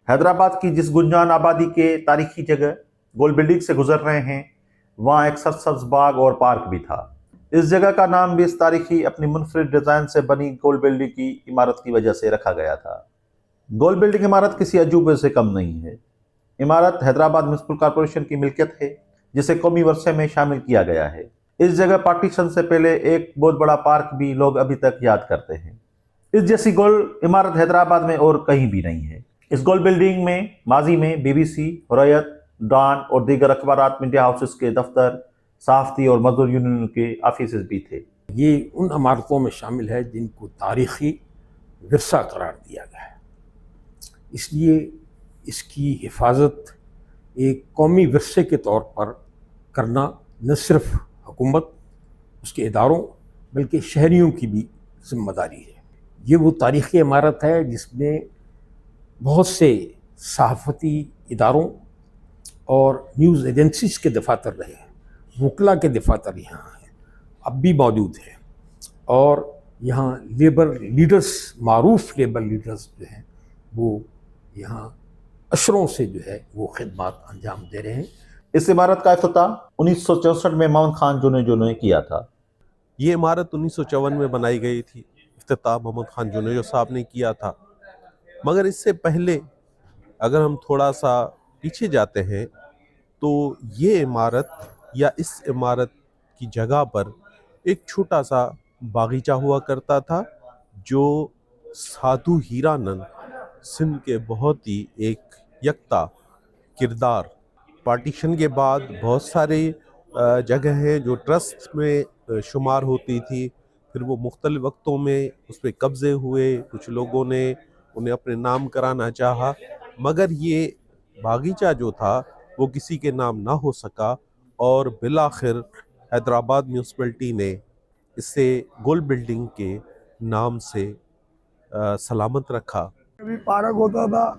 حیدرآباد کی جس گنجان آبادی کے تاریخی جگہ گول بلڈنگ سے گزر رہے ہیں وہاں ایک سرسبز باغ اور پارک بھی تھا۔ اس جگہ کا نام بھی اس تاریخی اپنی منفرد ڈیزائن سے بنی گول بلڈنگ کی عمارت کی وجہ سے رکھا گیا تھا۔ گول بلڈنگ عمارت کسی عجوبے سے کم نہیں ہے۔ عمارت حیدرآباد میونسپل کارپوریشن کی ملکیت ہے جسے قومی ورثے میں شامل کیا گیا ہے۔ اس جگہ پارٹیشن سے پہلے ایک بہت بڑا پارک بھی لوگ ابھی تک یاد کرتے ہیں۔ اس جیسی گول عمارت حیدرآباد میں اور کہیں بھی نہیں ہے۔ اس گول بلڈنگ میں ماضی میں BBC، حریت، ڈان اور دیگر اخبارات، میڈیا ہاؤسز کے دفتر، صحافتی اور مزدور یونین کے آفیسز بھی تھے۔ یہ ان عمارتوں میں شامل ہے جن کو تاریخی ورثہ قرار دیا گیا ہے، اس لیے اس کی حفاظت ایک قومی ورثے کے طور پر کرنا نہ صرف حکومت، اس کے اداروں، بلکہ شہریوں کی بھی ذمہ داری ہے۔ یہ وہ تاریخی عمارت ہے جس میں بہت سے صحافتی اداروں اور نیوز ایجنسیز کے دفاتر رہے ہیں، وکلا کے دفاتر یہاں ہیں، اب بھی موجود ہیں، اور یہاں لیبر لیڈرز، معروف لیبر لیڈرز جو ہیں وہ یہاں عشروں سے جو ہے وہ خدمات انجام دے رہے ہیں۔ اس عمارت کا افتتاح 1964 میں محمد خان جونیجو نے کیا تھا۔ یہ عمارت 1954 میں بنائی گئی تھی، افتتاح محمد خان جونیجو صاحب نے کیا تھا، مگر اس سے پہلے اگر ہم تھوڑا سا پیچھے جاتے ہیں تو یہ عمارت یا اس عمارت کی جگہ پر ایک چھوٹا سا باغیچہ ہوا کرتا تھا جو سادھو ہیرانند سندھ کے بہت ہی ایک یکتا کردار۔ پارٹیشن کے بعد بہت سارے جگہ ہیں جو ٹرسٹ میں شمار ہوتی تھی، پھر وہ مختلف وقتوں میں اس پہ قبضے ہوئے، کچھ لوگوں نے انہیں اپنے نام کرانا چاہا، مگر یہ باغیچہ جو تھا وہ کسی کے نام نہ ہو سکا، اور بالآخر حیدرآباد میونسپلٹی نے اسے گول بلڈنگ کے نام سے سلامت رکھا۔ کبھی پارک ہوتا تھا،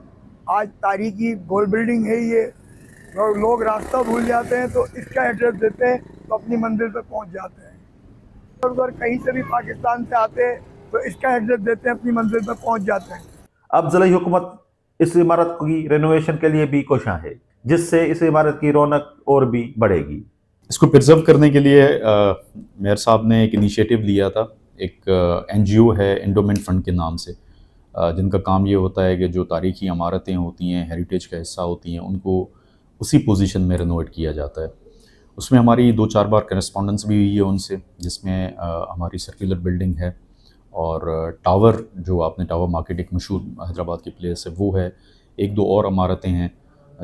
آج تاریخی گول بلڈنگ ہے یہ، اور لوگ راستہ بھول جاتے ہیں تو اس کا ایڈریس دیتے ہیں تو اپنی منزل پہ پہنچ جاتے ہیں۔ اگر کہیں سے بھی پاکستان سے آتے ہیں تو اس کا ایڈریس دیتے ہیں، اپنی منزل پہ پہنچ جاتے ہیں۔ اب ضلعی حکومت اس عمارت کی رینوویشن کے لیے بھی کوشاں ہے جس سے اس عمارت کی رونق اور بھی بڑھے گی۔ اس کو پرزرو کرنے کے لیے میئر صاحب نے ایک انیشیٹو لیا تھا، ایک NGO ہے انڈومنٹ فنڈ کے نام سے، جن کا کام یہ ہوتا ہے کہ جو تاریخی عمارتیں ہوتی ہیں، ہیریٹیج کا حصہ ہوتی ہیں، ان کو اسی پوزیشن میں رینوویٹ کیا جاتا ہے۔ اس میں ہماری 2-4 بار کرسپونڈنس بھی ہوئی ہے ان سے، جس میں ہماری سرکولر بلڈنگ ہے، اور ٹاور، جو آپ نے ٹاور مارکیٹ ایک مشہور حیدرآباد کی پلیس ہے، وہ ہے۔ 1-2 اور عمارتیں ہیں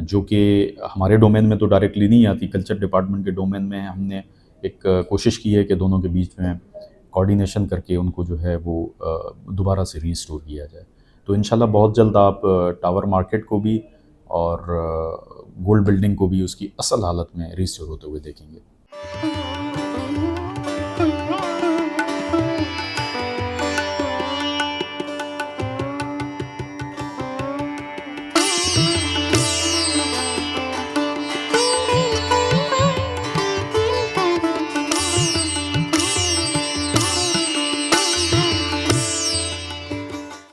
جو کہ ہمارے ڈومین میں تو ڈائریکٹلی نہیں آتی، کلچر ڈپارٹمنٹ کے ڈومین میں ہم نے ایک کوشش کی ہے کہ دونوں کے بیچ میں کوارڈینیشن کر کے ان کو جو ہے وہ دوبارہ سے ریسٹور کیا جائے۔ تو انشاءاللہ بہت جلد آپ ٹاور مارکیٹ کو بھی اور گولڈ بلڈنگ کو بھی اس کی اصل حالت میں ریسٹور ہوتے ہوئے دیکھیں گے۔